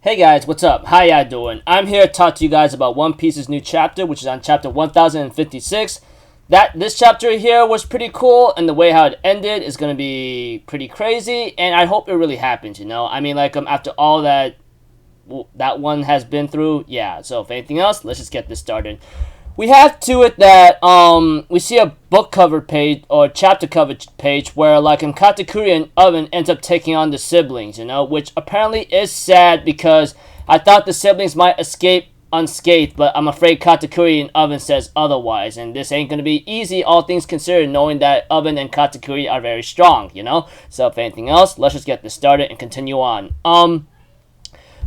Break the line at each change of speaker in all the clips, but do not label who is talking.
Hey guys, what's up? How y'all doing? I'm here to talk to you guys about One Piece's new chapter, which is on chapter 1056. This chapter here was pretty cool, and the way how it ended is gonna be pretty crazy, and I hope it really happens. I mean, after all that one has been through, yeah. So if anything else, let's just get this started. We have to it that we see a book cover page or chapter cover page where Katakuri and Oven ends up taking on the siblings, which apparently is sad because I thought the siblings might escape unscathed, but I'm afraid Katakuri and Oven says otherwise, and this ain't gonna be easy, all things considered, knowing that Oven and Katakuri are very strong, So if anything else, let's just get this started and continue on.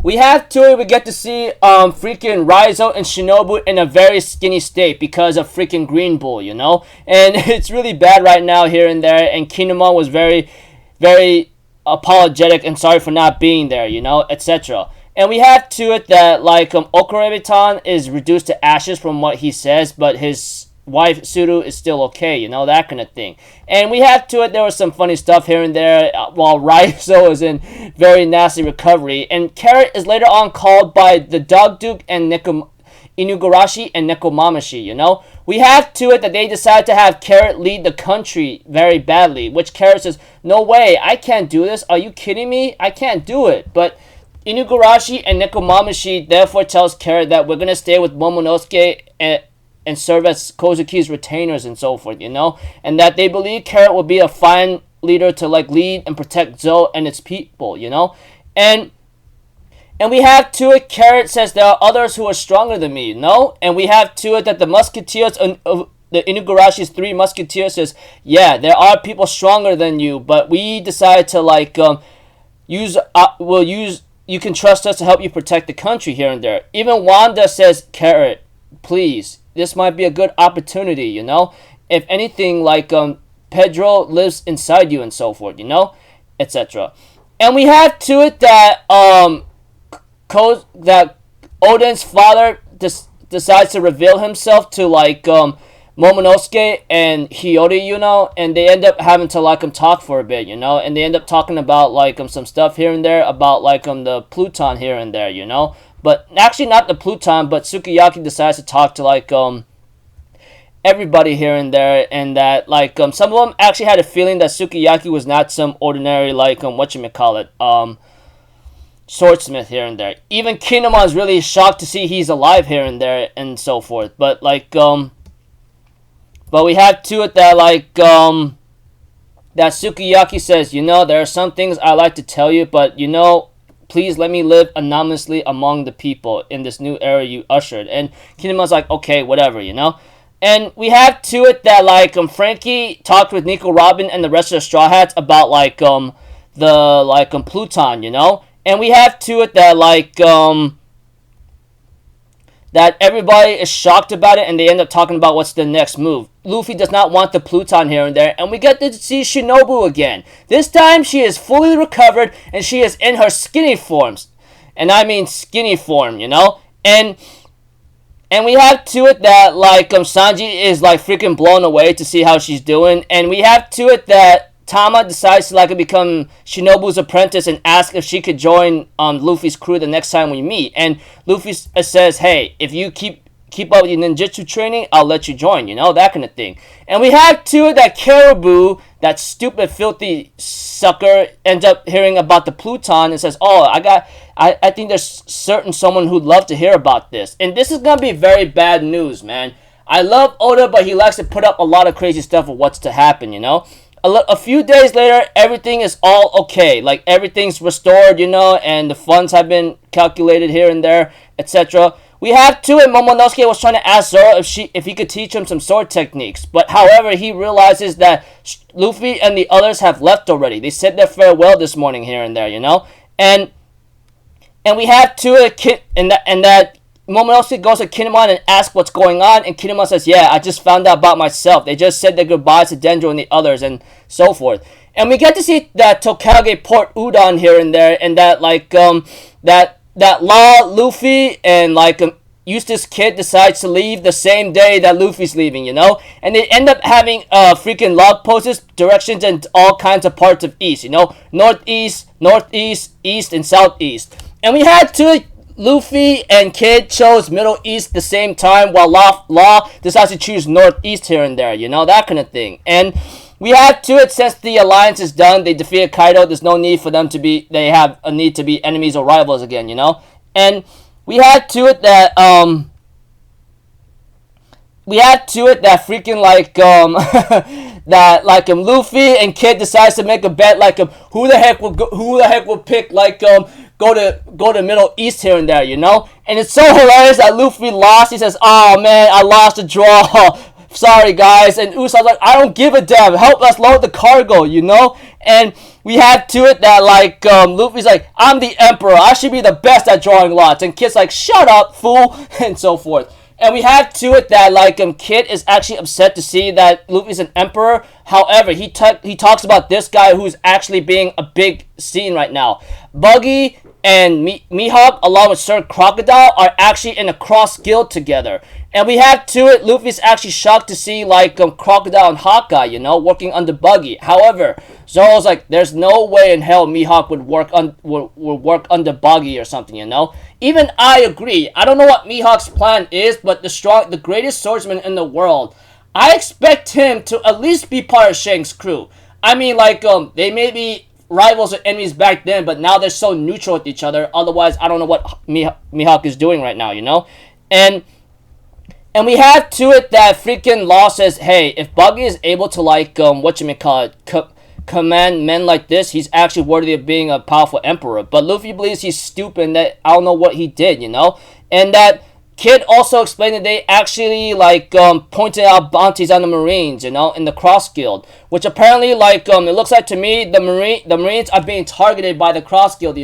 We get to see freaking Raizo and Shinobu in a very skinny state because of freaking Green Bull, and it's really bad right now here and there, and Kinemon was very, very apologetic and sorry for not being there, etc. And we have to it that Okurebitan is reduced to ashes from what he says, but his wife Suru is still okay, that kind of thing. And we have to it, there was some funny stuff here and there while Raizo is in very nasty recovery. And Carrot is later on called by the Dog Duke and Inugarashi and Nekomamashi, We have to it that they decide to have Carrot lead the country very badly, which Carrot says, no way, I can't do this, are you kidding me? I can't do it. But Inugarashi and Nekomamashi therefore tells Carrot that we're going to stay with Momonosuke and serve as Kozuki's retainers and so forth, and that they believe Carrot will be a fine leader to lead and protect Zou and its people, and we have to it, Carrot says there are others who are stronger than me, and we have to it that the Musketeers the Inugarashi's 3 Musketeers says, yeah, there are people stronger than you, but we decide to you can trust us to help you protect the country here and there. Even Wanda says, Carrot, please, this might be a good opportunity, If anything, Pedro lives inside you and so forth, etc. And we have to it that that Oden's father decides to reveal himself to Momonosuke and Hiyori, and they end up having to talk for a bit, and they end up talking about some stuff here and there about the Pluton here and there, But actually not the Pluton, but Sukiyaki decides to talk to everybody here and there, and that some of them actually had a feeling that Sukiyaki was not some ordinary swordsmith here and there. Even Kinemon is really shocked to see he's alive here and there and so forth. But but we have to it that that Sukiyaki says, there are some things I like to tell you, but please let me live anonymously among the people in this new era you ushered. And Kinemon's like, okay, whatever, And we have to it that Frankie talked with Nico Robin and the rest of the Straw Hats about the Pluton, And we have to it that that everybody is shocked about it, and they end up talking about what's the next move. Luffy does not want the Pluton here and there, and we get to see Shinobu again. This time, she is fully recovered, and she is in her skinny forms. And I mean skinny form, And we have to it that, Sanji is, freaking blown away to see how she's doing. And we have to it that Tama decides to, become Shinobu's apprentice and ask if she could join Luffy's crew the next time we meet. And Luffy says, hey, if you keep up with your ninjutsu training, I'll let you join, that kind of thing. And we have to it that Caribou, that stupid, filthy sucker, ends up hearing about the Pluton and says, oh, I think there's someone who'd love to hear about this. And this is going to be very bad news, man. I love Oda, but he likes to put up a lot of crazy stuff of what's to happen, A few days later, everything is all okay. Everything's restored, and the funds have been calculated here and there, etc. We have to it, Momonosuke was trying to ask Zoro if he could teach him some sword techniques. But however, he realizes that Luffy and the others have left already. They said their farewell this morning here and there, And we have to it, and that Momonosuke goes to Kinemon and asks what's going on, and Kinemon says, yeah, I just found out about myself. They just said their goodbyes to Denjo and the others, and so forth. And we get to see that Tokage Port Udon here and there, and that, that Law, Luffy, and, Eustace Kid decides to leave the same day that Luffy's leaving, And they end up having, freaking log posts, directions, in all kinds of parts of East, Northeast, Northeast, East, and Southeast. we had to Luffy and Kid chose Middle East the same time, while Law decides to choose Northeast here and there, that kind of thing. And we had to it since the alliance is done. They defeated Kaido. There's no need for them to be. They have a need to be enemies or rivals again, And we had to it that freaking Luffy and Kid decides to make a bet who the heck will pick go to Middle East here and there, And it's so hilarious that Luffy lost. He says, "Oh man, I lost the draw. Sorry guys." And Usopp's like, "I don't give a damn. Help us load the cargo, And we had to it that Luffy's like, "I'm the emperor. I should be the best at drawing lots." And Kid's like, "Shut up, fool," and so forth. And we have to it that Kid is actually upset to see that Luffy's an emperor. However, he talks about this guy who's actually being a big scene right now. Buggy and Mihawk, along with Sir Crocodile, are actually in a cross guild together. And we have to it, Luffy's actually shocked to see Crocodile and Hawkeye, working under Buggy. However, Zoro's like, there's no way in hell Mihawk would work under Buggy or something, Even I agree. I don't know what Mihawk's plan is, but the greatest swordsman in the world, I expect him to at least be part of Shanks' crew. I mean, they may be rivals or enemies back then, but now they're so neutral with each other. Otherwise, I don't know what Mihawk is doing right now, And we have to it that freaking Law says, hey, if Buggy is able to command men like this, he's actually worthy of being a powerful emperor. But Luffy believes he's stupid and that I don't know what he did, And that Kid also explained that they actually pointed out bounties on the Marines, in the Cross Guild, which apparently it looks like to me the Marines are being targeted by the Cross Guild,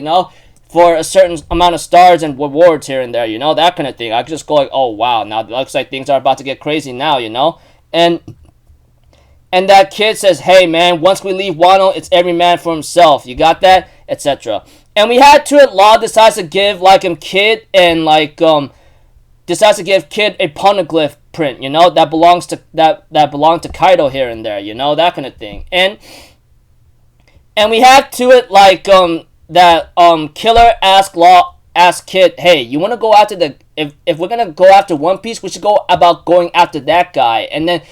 for a certain amount of stars and rewards here and there, that kind of thing. I could just go oh wow, now it looks like things are about to get crazy now, And that Kid says, hey man, once we leave Wano, it's every man for himself. You got that? Etc. And we had to it, Law decides to give Kid and decides to give Kid a poneglyph print, that belongs to Kaido here and there, that kind of thing. And we have to it that Killer asked Kid, hey, you want to go after if we're gonna go after One Piece, we should go about going after that guy. And then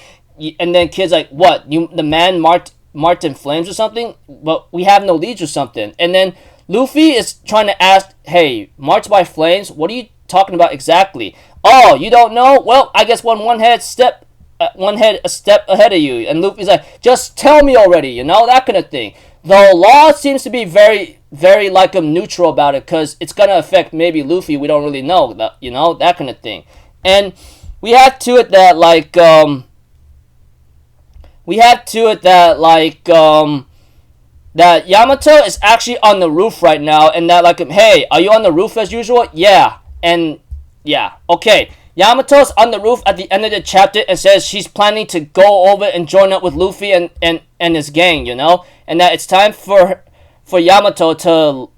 Kid's like, what, the man marked in flames or something? But we have no leads or something. And then Luffy is trying to ask, hey, marked by flames, what are you talking about exactly? Oh, you don't know? Well, I guess one head a step ahead of you. And Luffy's like, just tell me already, that kind of thing. Though Law seems to be very, very neutral about it, because it's gonna affect maybe Luffy. We don't really know that, that kind of thing. And we have to it that that Yamato is actually on the roof right now, and that hey, are you on the roof as usual? Yeah. And yeah, okay. Yamato's on the roof at the end of the chapter and says she's planning to go over and join up with Luffy and his gang, and that it's time for Yamato to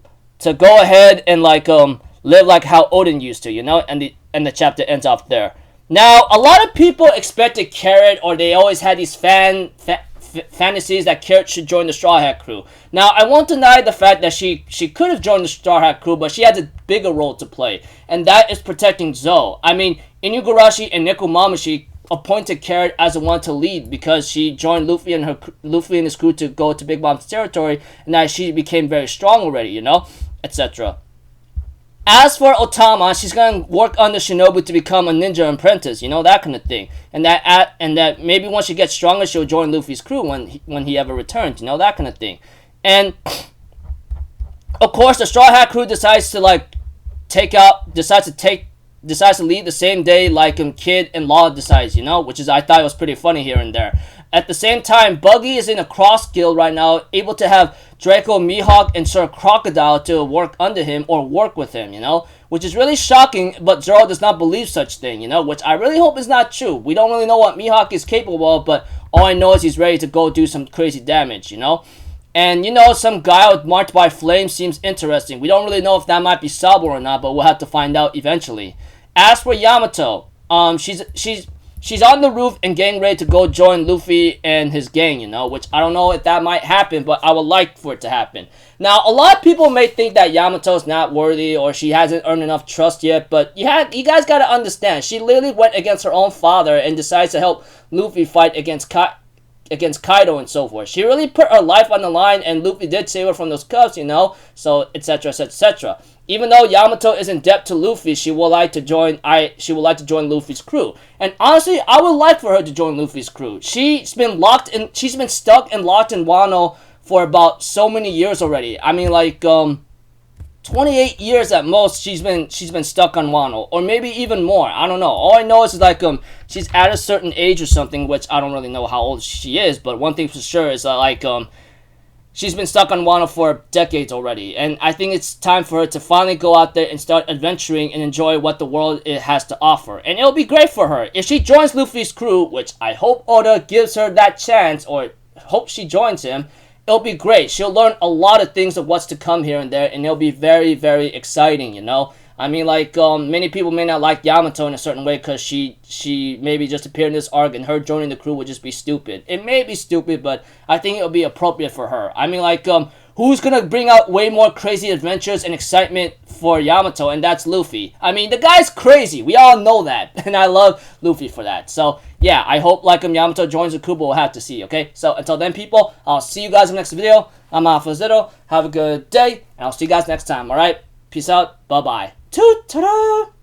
go ahead and live like how Odin used to, and the chapter ends off there. Now, a lot of people expected Carrot, or they always had these fantasies that Carrot should join the Straw Hat crew. Now, I won't deny the fact that she could have joined the Straw Hat crew, but she has a bigger role to play, and that is protecting Zoe. I mean, Inugarashi and Nekomamushi appointed Carrot as the one to lead because she joined Luffy and his crew to go to Big Mom's territory, and that she became very strong already, etc. As for Otama, she's gonna work under Shinobu to become a ninja apprentice, that kind of thing. And that maybe once she gets stronger, she'll join Luffy's crew when he ever returns, that kind of thing. And of course, the Straw Hat crew decides to leave the same day Kid and Law decides, which is I thought was pretty funny here and there. At the same time, Buggy is in a cross guild right now, able to have Draco, Mihawk, and Sir Crocodile to work under him or work with him, which is really shocking, but Zoro does not believe such thing, which I really hope is not true. We don't really know what Mihawk is capable of, but all I know is he's ready to go do some crazy damage, And, some guy marked by flames seems interesting. We don't really know if that might be Sabo or not, but we'll have to find out eventually. As for Yamato, she's she's on the roof and getting ready to go join Luffy and his gang, you know, which I don't know if that might happen, but I would like for it to happen. Now, a lot of people may think that Yamato's not worthy or she hasn't earned enough trust yet, but you guys gotta understand, she literally went against her own father and decides to help Luffy fight against Kaido and so forth. She really put her life on the line, and Luffy did save her from those cubs, you know, so etc. etc. Even though Yamato is in debt to Luffy, she would like to join Luffy's crew. And honestly, I would like for her to join Luffy's crew. She's been stuck and locked in Wano for about so many years already. I mean, like 28 years at most. She's been stuck on Wano, or maybe even more. I don't know. All I know is like she's at a certain age or something, which I don't really know how old she is. But one thing for sure is that like she's been stuck on Wano for decades already, and I think it's time for her to finally go out there and start adventuring and enjoy what the world it has to offer. And it'll be great for her if she joins Luffy's crew, which I hope Oda gives her that chance, or hope she joins him. It'll be great. She'll learn a lot of things of what's to come here and there, and it'll be very, very exciting, you know? I mean, like, many people may not like Yamato in a certain way because she maybe just appeared in this arc, and her joining the crew would just be stupid. It may be stupid, but I think it'll be appropriate for her. I mean, like, who's gonna bring out way more crazy adventures and excitement for Yamato, and that's Luffy. I mean, the guy's crazy. We all know that, and I love Luffy for that. So, yeah, I hope, like, Yamato joins the crew, but we'll have to see, okay? So, until then, people, I'll see you guys in the next video. I'm Alpha Zero. Have a good day, and I'll see you guys next time, alright? Peace out. Bye-bye. Ta-da!